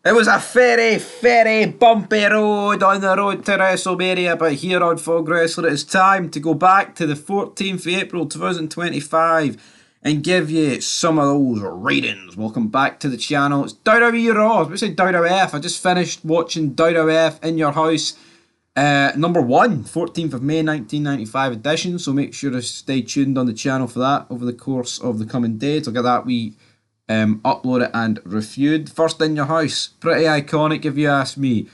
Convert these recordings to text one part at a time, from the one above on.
It was a very, very bumpy road on the road to WrestleMania, but here on Fog Wrestler, it's time to go back to the 14th of April 2025 and give you some of those ratings. Welcome back to the channel. It's WWE Raw. I was about to say WWF. I just finished watching WWF in your house. Number one, 14th of May 1995 edition, so make sure to stay tuned on the channel for that over the course of the coming days. I'll get that upload it and reviewed. First in your house, pretty iconic if you ask me.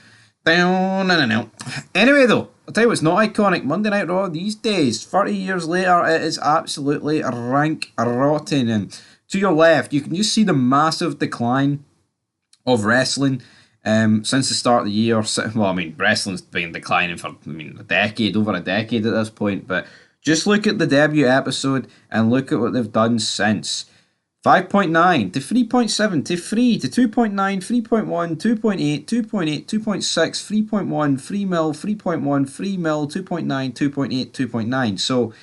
Anyway though, I'll tell you what's not iconic. Monday Night Raw these days, 30 years later, it is absolutely rank rotten. And to your left, you can just see the massive decline of wrestling since the start of the year. Well, I mean, wrestling's been declining for, a decade, over a decade at this point. But just look at the debut episode and look at what they've done since. 5.9 to 3.7 to 3 to 2.9, 3.1, 2.8, 2.8, 2.6, 3.1, 3 mil, 3.1, 3 mil, 2.9, 2.8, 2.9. So,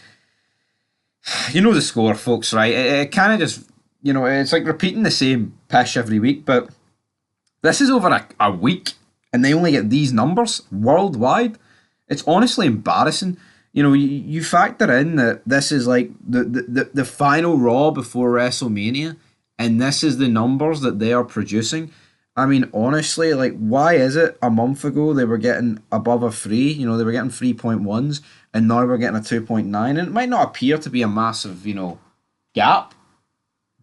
you know the score, folks, right? It kind of just, it's like repeating the same pish every week, but this is over a week and they only get these numbers worldwide. It's honestly embarrassing. You factor in that this is like the final Raw before WrestleMania, and this is the numbers that they are producing. I mean, honestly, like, why is it a month ago they were getting above a 3? They were getting 3.1s, and now we're getting a 2.9, and it might not appear to be a massive, gap,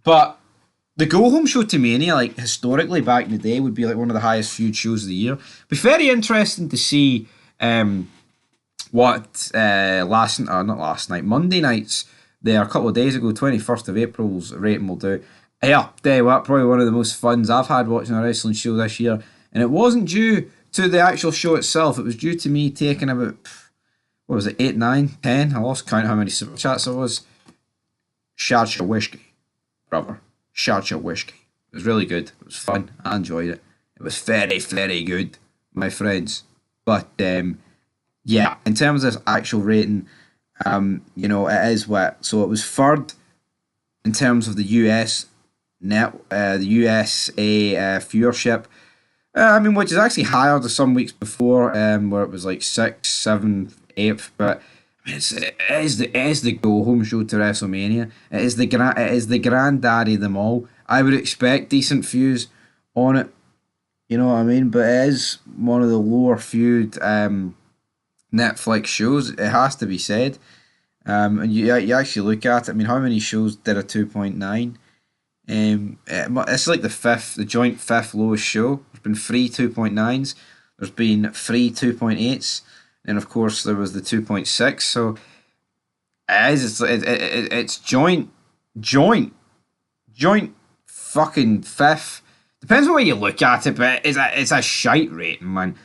but the go-home show to Mania, like, historically back in the day, would be like one of the highest viewed shows of the year. Be very interesting to see what not last night, Monday nights there a couple of days ago, 21st of April's rating will do. Yeah, tell you what, probably one of the most funs I've had watching a wrestling show this year, and it wasn't due to the actual show itself, it was due to me taking about, what was it, 8, 9, 10, I lost count how many super chats there was. Shard your whiskey, brother, shard your whiskey. It was really good, it was fun, I enjoyed it. It was very, very good, my friends. But yeah, in terms of actual rating, it is what. So it was third in terms of the US the USA viewership. Which is actually higher than some weeks before, where it was like 6th, 7th, 8th. But it is the go home show to WrestleMania. It is the granddaddy of them all. I would expect decent views on it. You know what I mean? But it is one of the lower viewed Netflix shows, it has to be said. And you actually look at it, how many shows did a 2.9? It's like the joint fifth lowest show. There's been 3 2.9s, there's been 3 2.8s, and of course there was the 2.6. So it's joint fucking fifth. Depends on where you look at it, but it's a shite rating, man.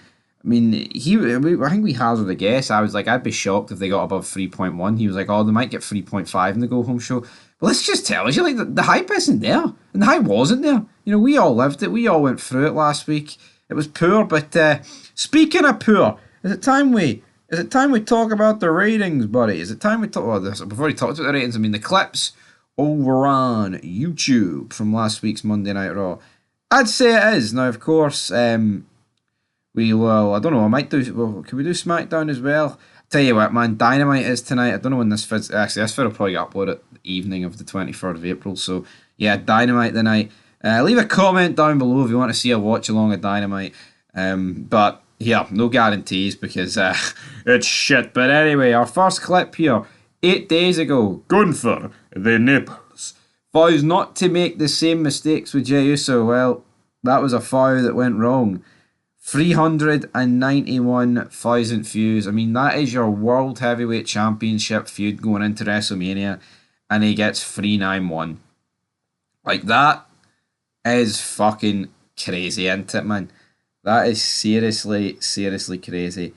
I think we hazarded a guess. I was like, I'd be shocked if they got above 3.1. He was like, oh, they might get 3.5 in the go home show. But let's just tell you, like, the hype isn't there, and the hype wasn't there. We all lived it. We all went through it last week. It was poor, but speaking of poor, is it time we talk about the ratings, buddy? Is it time we talk? Oh, we've already talked about the ratings. The clips over on YouTube from last week's Monday Night Raw. I'd say it is now. Of course, we will. I don't know. I might do. Well, can we do SmackDown as well? Tell you what, man. Dynamite is tonight. I don't know when this fits. Actually, this vid will probably get uploaded the evening of the 23rd of April. So yeah, Dynamite tonight. Leave a comment down below if you want to see a watch along of Dynamite. But yeah, no guarantees because it's shit. But anyway, our first clip here. 8 days ago, Gunther the Nipples vows not to make the same mistakes with Jey Uso. Well, that was a vow that went wrong. 391,000 views. That is your World Heavyweight Championship feud going into WrestleMania, and he gets 391. Like, that is fucking crazy, isn't it, man? That is seriously, seriously crazy.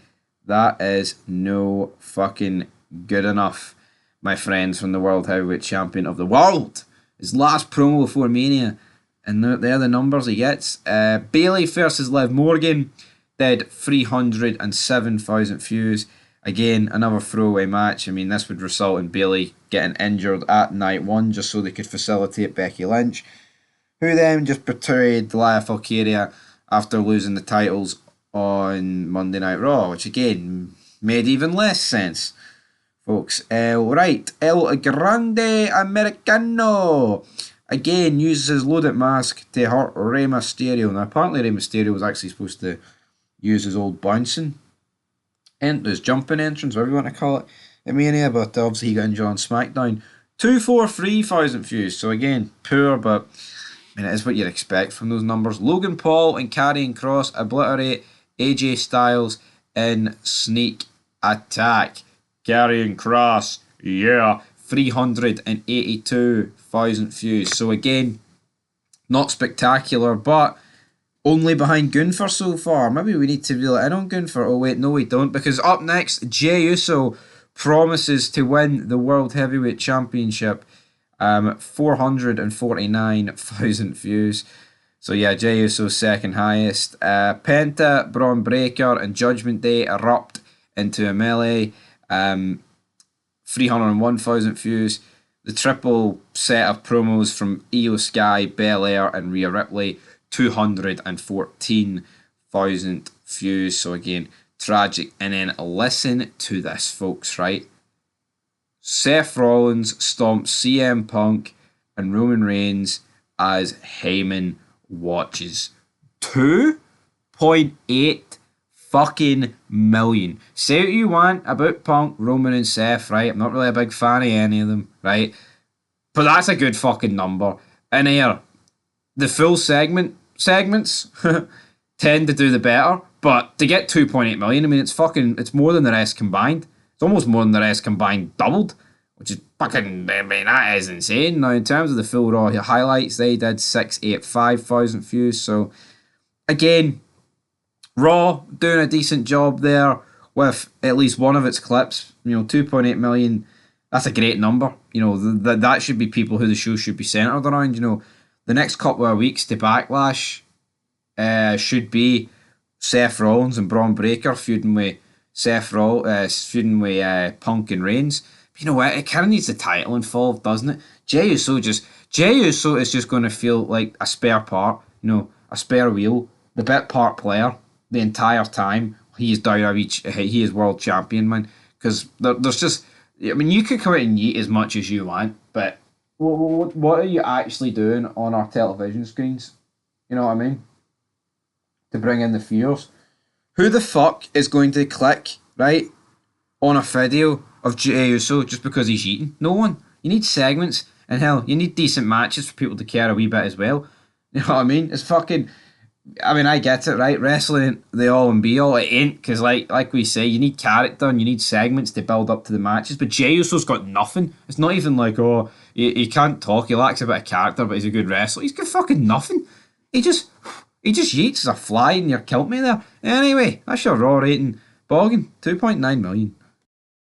That is no fucking good enough, my friends, from the World Heavyweight Champion of the world. His last promo before Mania. And they're the numbers he gets. Bayley versus Liv Morgan did 307,000 views. Again, another throwaway match. This would result in Bayley getting injured at night one just so they could facilitate Becky Lynch, who then just betrayed Lia Valkyria after losing the titles on Monday Night Raw, which again made even less sense, folks. Right, El Grande Americano again uses his loaded mask to hurt Rey Mysterio. Now, apparently, Rey Mysterio was actually supposed to use his old bouncing his jumping entrance, whatever you want to call it, at Mania, but obviously he got injured on SmackDown. 243,000 views, so again, poor, but I mean, it is what you'd expect from those numbers. Logan Paul and Karrion Kross obliterate AJ Styles in Sneak Attack. Karrion Kross, yeah, 382,000 views. So again, not spectacular, but only behind Gunther so far. Maybe we need to reel it in on Gunther. Oh wait, no we don't, because up next, Jey Uso promises to win the World Heavyweight Championship. 449,000 views. So yeah, Jey Uso's second highest. Penta, Braun Breaker, and Judgment Day erupt into a melee. 301,000 views. The triple set of promos from Io Sky, Belair, and Rhea Ripley, 214,000 views. So again, tragic. And then listen to this, folks, right? Seth Rollins stomps CM Punk and Roman Reigns as Heyman watches. 2.8 fucking million. Say what you want about Punk, Roman, and Seth, right? I'm not really a big fan of any of them, right? But that's a good fucking number. And here, the full segments tend to do the better. But to get 2.8 million, I mean, it's more than the rest combined. It's almost more than the rest combined doubled, which is fucking, I mean, that is insane. Now, in terms of the full Raw highlights, they did 685,000 views. So, again, Raw doing a decent job there with at least one of its clips. 2.8 million, that's a great number. That should be people who the show should be centered around. The next couple of weeks to Backlash should be Seth Rollins and Braun Breaker feuding with Punk and Reigns. But you know what? It kind of needs the title involved, doesn't it? Jey Uso is just going to feel like a spare part, a spare wheel, the bit part player the entire time. He is world champion, man. Because there's just, I mean, you could come out and yeet as much as you want, but what are you actually doing on our television screens? You know what I mean? To bring in the fears. Who the fuck is going to click, right, on a video of Jey Uso just because he's eating? No one. You need segments, and hell, you need decent matches for people to care a wee bit as well. You know what I mean? It's fucking, I mean, I get it, right? Wrestling, the all and be all. It ain't, because like we say, you need character and you need segments to build up to the matches. But Jey Uso's got nothing. It's not even like, oh, he can't talk, he lacks a bit of character, but he's a good wrestler. He's got fucking nothing. He just yeets as a fly and you're killed me there. Anyway, that's your Raw rating. Boggin, 2.9 million.